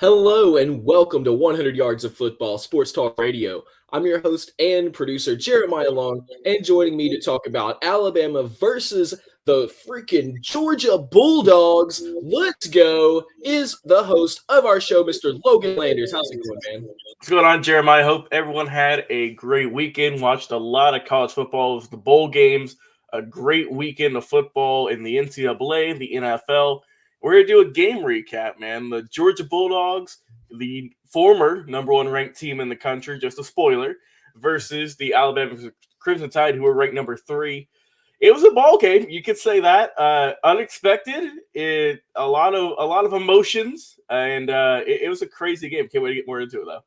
Hello and welcome to 100 Yards of Football Sports Talk Radio. I'm your host and producer, Jeremiah Long, and joining me to talk about Alabama versus the freaking Georgia Bulldogs. Let's go, is the host of our show, Mr. Logan Landers. How's it going, man? What's going on, Jeremiah? I hope everyone had a great weekend. Watched a lot of college football, the bowl games, a great weekend of football in the NCAA, the NFL. We're going to do a game recap, man. The Georgia Bulldogs, the former number one ranked team in the country, just a spoiler, versus the Alabama Crimson Tide, who were ranked number 3. It was a ball game, you could say that. Unexpected, a lot of emotions, and it was a crazy game. Can't wait to get more into it though.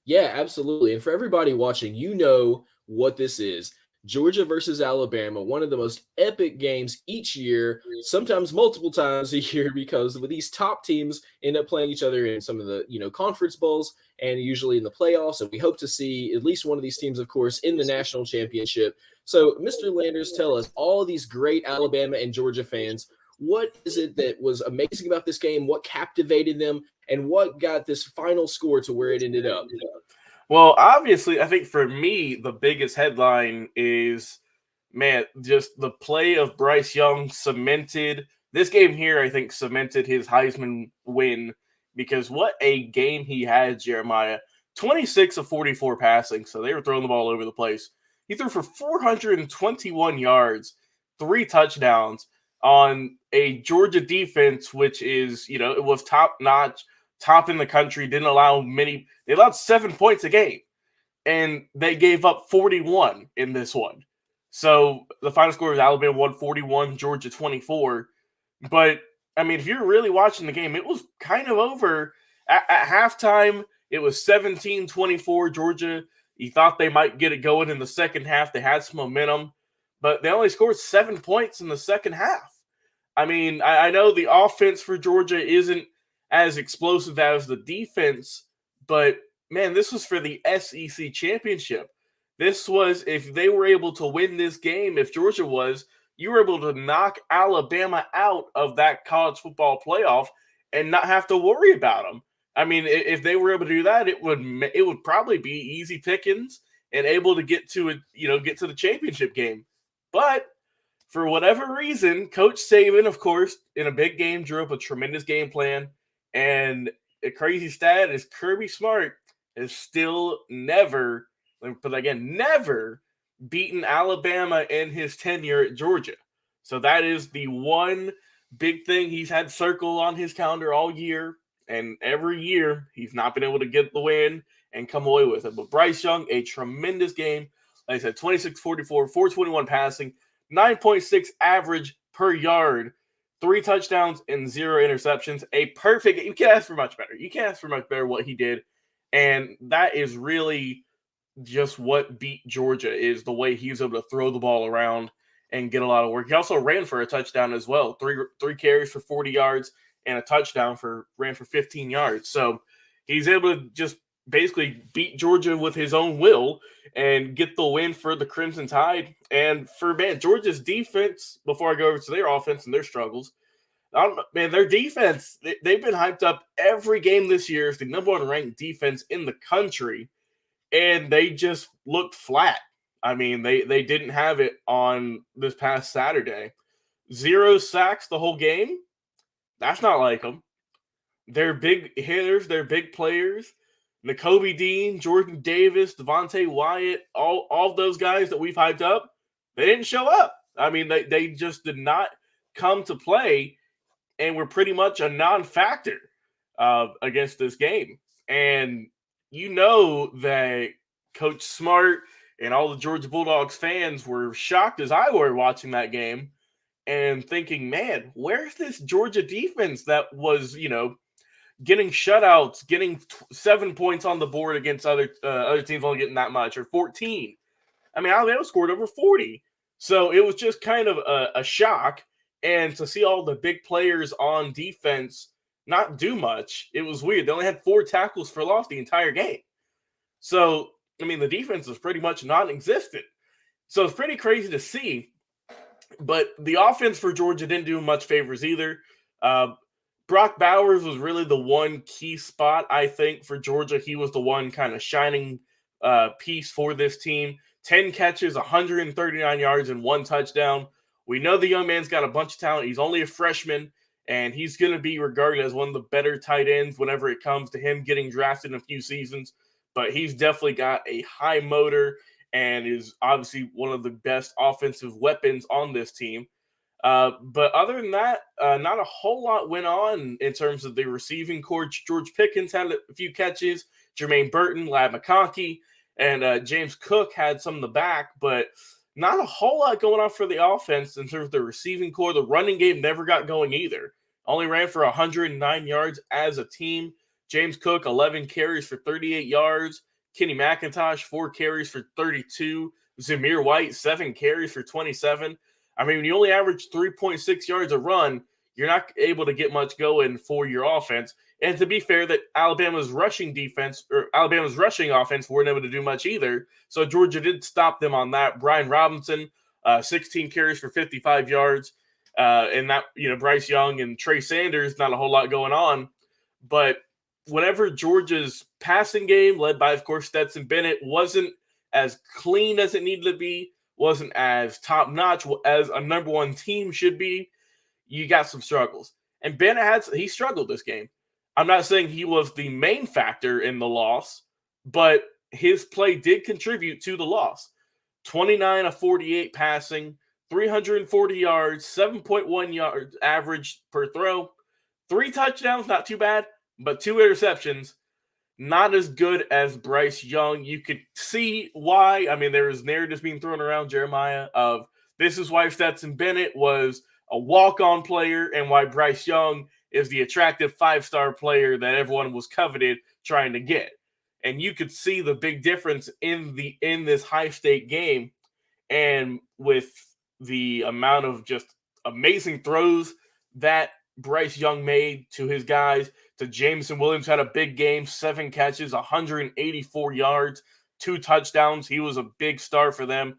Yeah, absolutely. And for everybody watching, you know what this is. Georgia versus Alabama, one of the most epic games each year, sometimes multiple times a year, because with these top teams end up playing each other in some of the conference bowls and usually in the playoffs. And we hope to see at least one of these teams, of course, in the national championship. So, Mr. Landers, tell us, all these great Alabama and Georgia fans, what is it that was amazing about this game? What captivated them? And what got this final score to where it ended up? Well, obviously, I think for me, the biggest headline is, man, just the play of Bryce Young cemented this game here. I think cemented his Heisman win because what a game he had, Jeremiah. 26 of 44 passing, so they were throwing the ball all over the place. He threw for 421 yards, 3 touchdowns on a Georgia defense, which is, it was top notch, top in the country, didn't allow many. They allowed 7 points a game, and they gave up 41 in this one. So the final score is Alabama 141, Georgia 24. But, I mean, if you're really watching the game, it was kind of over. At halftime, it was 17-24 Georgia. You thought they might get it going in the second half. They had some momentum, but they only scored 7 points in the second half. I mean, I know the offense for Georgia isn't as explosive as the defense, but man, this was for the SEC championship. This was, if they were able to win this game, if Georgia was, you were able to knock Alabama out of that college football playoff and not have to worry about them. I mean, if they were able to do that, it would probably be easy pickings and able to get to get to the championship game. But for whatever reason, Coach Saban, of course, in a big game, drew up a tremendous game plan. And a crazy stat is Kirby Smart has still never, but again, never beaten Alabama in his tenure at Georgia. So that is the one big thing he's had circled on his calendar all year. And every year, he's not been able to get the win and come away with it. But Bryce Young, a tremendous game. Like I said, 26-44, 421 passing, 9.6 average per yard, 3 touchdowns and 0 interceptions. A perfect. You can't ask for much better. You can't ask for much better what he did. And that is really just what beat Georgia, is the way he was able to throw the ball around and get a lot of work. He also ran for a touchdown as well. Three carries for 40 yards and a touchdown ran for 15 yards. So he's able to just basically beat Georgia with his own will and get the win for the Crimson Tide. And for, Georgia's defense, before I go over to their offense and their struggles, their defense, they've been hyped up every game this year as the number one ranked defense in the country, and they just looked flat. I mean, they didn't have it on this past Saturday. 0 sacks the whole game. That's not like them. They're big hitters. They're big players. Nakobe Dean, Jordan Davis, Devontae Wyatt, all of those guys that we've hyped up, they didn't show up. I mean, they just did not come to play and were pretty much a non-factor against this game. And you know that Coach Smart and all the Georgia Bulldogs fans were shocked, as I were, watching that game and thinking, man, where's this Georgia defense that was, getting shutouts, getting 7 points on the board against other teams only getting that much, or 14. I mean, Alabama scored over 40. So it was just kind of a shock. And to see all the big players on defense not do much, it was weird. They only had 4 tackles for loss the entire game. So, I mean, the defense was pretty much non-existent. So it's pretty crazy to see. But the offense for Georgia didn't do much favors either. Brock Bowers was really the one key spot, I think, for Georgia. He was the one kind of shining piece for this team. 10 catches, 139 yards, and 1 touchdown. We know the young man's got a bunch of talent. He's only a freshman, and he's going to be regarded as one of the better tight ends whenever it comes to him getting drafted in a few seasons. But he's definitely got a high motor and is obviously one of the best offensive weapons on this team. But other than that, not a whole lot went on in terms of the receiving corps. George Pickens had a few catches. Jermaine Burton, Lad McConkey, and James Cook had some in the back, but not a whole lot going on for the offense in terms of the receiving corps. The running game never got going either. Only ran for 109 yards as a team. James Cook, 11 carries for 38 yards. Kenny McIntosh, 4 carries for 32. Zamir White, 7 carries for 27. I mean, when you only average 3.6 yards a run, you're not able to get much going for your offense. And to be fair, that Alabama's rushing offense weren't able to do much either. So Georgia did stop them on that. Brian Robinson, 16 carries for 55 yards. And that, Bryce Young and Trey Sanders, not a whole lot going on. But whenever Georgia's passing game, led by, of course, Stetson Bennett, wasn't as clean as it needed to be, wasn't as top-notch as a number one team should be, you got some struggles. And Bennett he struggled this game. I'm not saying he was the main factor in the loss, but his play did contribute to the loss. 29 of 48 passing, 340 yards, 7.1 yards average per throw, 3 touchdowns, not too bad, but 2 interceptions. Not as good as Bryce Young. You could see why. I mean, there was narratives being thrown around, Jeremiah, of this is why Stetson Bennett was a walk-on player and why Bryce Young is the attractive 5-star player that everyone was coveted trying to get. And you could see the big difference in this high-stake game, and with the amount of just amazing throws that Bryce Young made to his guys. To Jameson Williams had a big game, 7 catches, 184 yards, 2 touchdowns. He was a big star for them.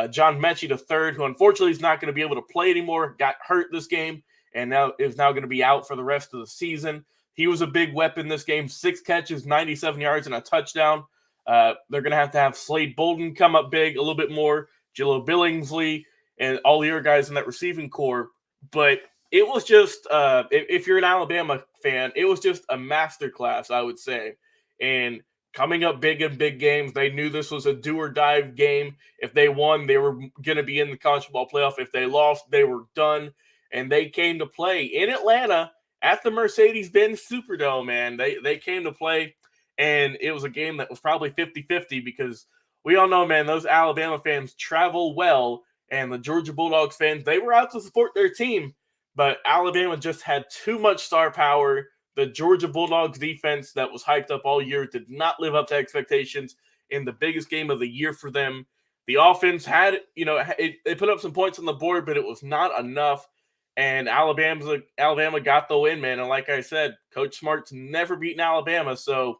John Mechie III, who unfortunately is not going to be able to play anymore, got hurt this game and is now going to be out for the rest of the season. He was a big weapon this game, 6 catches, 97 yards, and a touchdown. They're going to have Slade Bolden come up big a little bit more, Jilo Billingsley, and all the other guys in that receiving corps. But it was just, if you're an Alabama fan, it was just a masterclass, I would say. And coming up big in big games, they knew this was a do-or-die game. If they won, they were going to be in the college football playoff. If they lost, they were done. And they came to play in Atlanta at the Mercedes-Benz Superdome, man. They came to play, and it was a game that was probably 50-50 because we all know, man, those Alabama fans travel well, and the Georgia Bulldogs fans, they were out to support their team. But Alabama just had too much star power. The Georgia Bulldogs defense that was hyped up all year did not live up to expectations in the biggest game of the year for them. The offense had, they put up some points on the board, but it was not enough. And Alabama got the win, man. And like I said, Coach Smart's never beaten Alabama, so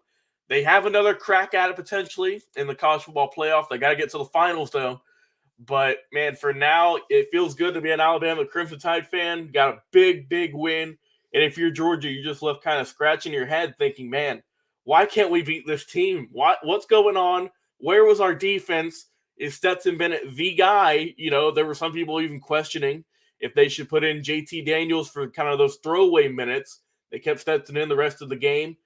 they have another crack at it potentially in the college football playoff. They got to get to the finals, though. But, man, for now, it feels good to be an Alabama Crimson Tide fan. Got a big, big win. And if you're Georgia, you just left kind of scratching your head thinking, man, why can't we beat this team? What's going on? Where was our defense? Is Stetson Bennett the guy? There were some people even questioning if they should put in JT Daniels for kind of those throwaway minutes. They kept Stetson in the rest of the game.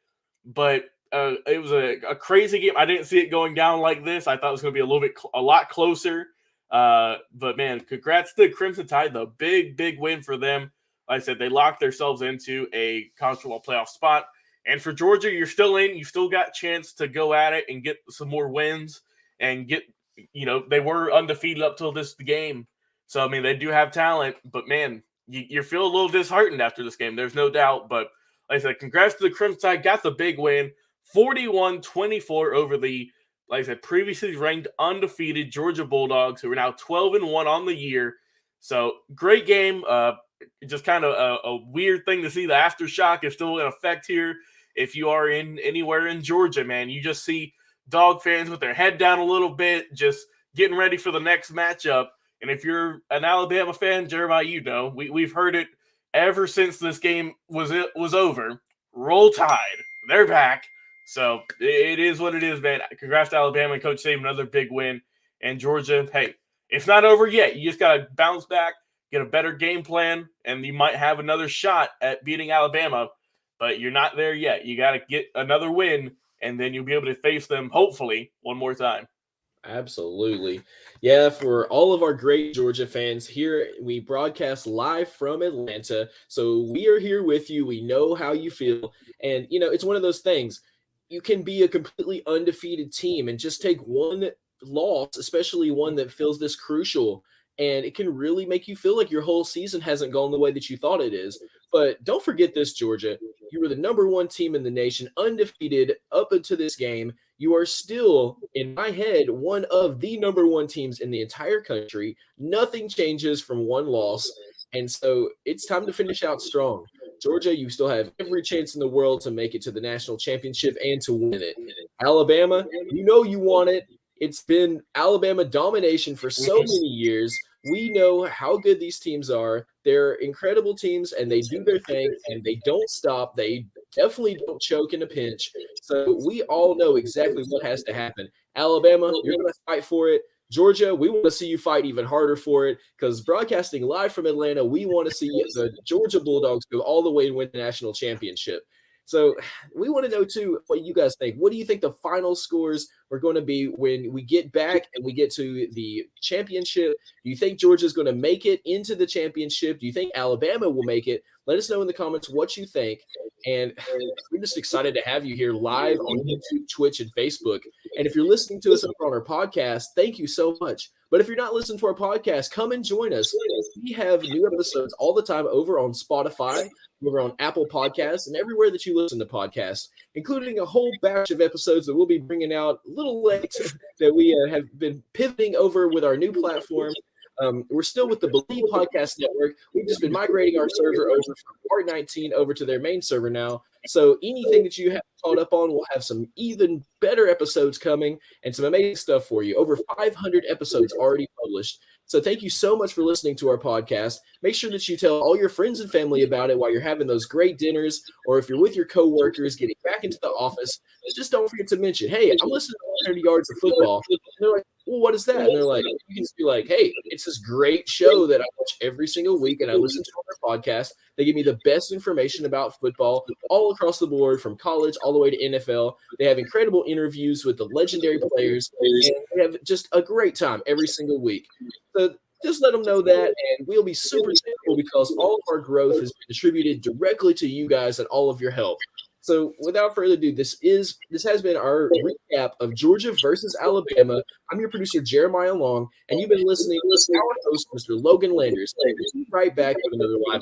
But it was a crazy game. I didn't see it going down like this. I thought it was going to be a lot closer. But man, congrats to the Crimson Tide, though. Big, big win for them. Like I said, they locked themselves into a college football playoff spot. And for Georgia, you're still in. You still got a chance to go at it and get some more wins and get, they were undefeated up till this game. So, I mean, they do have talent, but man, you feel a little disheartened after this game. There's no doubt. But like I said, congrats to the Crimson Tide. Got the big win, 41-24 over the, like I said, previously ranked undefeated Georgia Bulldogs, who are now 12-1 on the year. So great game. Just kind of a weird thing to see. The aftershock is still in effect here. If you are anywhere in Georgia, man, you just see dog fans with their head down a little bit, just getting ready for the next matchup. And if you're an Alabama fan, Jeremiah, we've heard it ever since this game was over. Roll Tide. They're back. So it is what it is, man. Congrats to Alabama and Coach Saban, another big win. And Georgia, hey, it's not over yet. You just got to bounce back, get a better game plan, and you might have another shot at beating Alabama. But you're not there yet. You got to get another win, and then you'll be able to face them, hopefully, one more time. Absolutely. Yeah, for all of our great Georgia fans here, we broadcast live from Atlanta. So we are here with you. We know how you feel. And, it's one of those things. You can be a completely undefeated team and just take one loss, especially one that feels this crucial. And it can really make you feel like your whole season hasn't gone the way that you thought it is. But don't forget this, Georgia. You were the number one team in the nation, undefeated up until this game. You are still, in my head, one of the number one teams in the entire country. Nothing changes from one loss. And so it's time to finish out strong. Georgia, you still have every chance in the world to make it to the national championship and to win it. Alabama, you want it. It's been Alabama domination for so many years. We know how good these teams are. They're incredible teams, and they do their thing, and they don't stop. They definitely don't choke in a pinch. So we all know exactly what has to happen. Alabama, you're going to fight for it. Georgia, we want to see you fight even harder for it because broadcasting live from Atlanta, we want to see the Georgia Bulldogs go all the way and win the national championship. So we want to know, too, what you guys think. What do you think the final scores are going to be when we get back and we get to the championship? Do you think Georgia is going to make it into the championship? Do you think Alabama will make it? Let us know in the comments what you think. And we're just excited to have you here live on YouTube, Twitch, and Facebook. And if you're listening to us over on our podcast, thank you so much. But if you're not listening to our podcast, come and join us. We have new episodes all the time over on Spotify, over on Apple Podcasts, and everywhere that you listen to podcasts, including a whole batch of episodes that we'll be bringing out a little late that we have been pivoting over with our new platform. We're still with the Believe Podcast Network. We've just been migrating our server over from Part 19 over to their main server now. So anything that you have caught up on, we'll have some even better episodes coming and some amazing stuff for you. Over 500 episodes already published. So thank you so much for listening to our podcast. Make sure that you tell all your friends and family about it while you're having those great dinners, or if you're with your coworkers getting back into the office. Just don't forget to mention, hey, I'm listening to 100 yards of football. And they're like, well, what is that? And they're like, you can just be like, hey, it's this great show that I watch every single week and I listen to on their podcast. They give me the best information about football all across the board, from college all the way to NFL. They have incredible interviews with the legendary players, and they have just a great time every single week. So just let them know that, and we'll be super thankful because all of our growth has been attributed directly to you guys and all of your help. So without further ado, this has been our recap of Georgia versus Alabama. I'm your producer, Jeremiah Long, and you've been listening to our host, Mr. Logan Landers. We'll be right back with another live episode.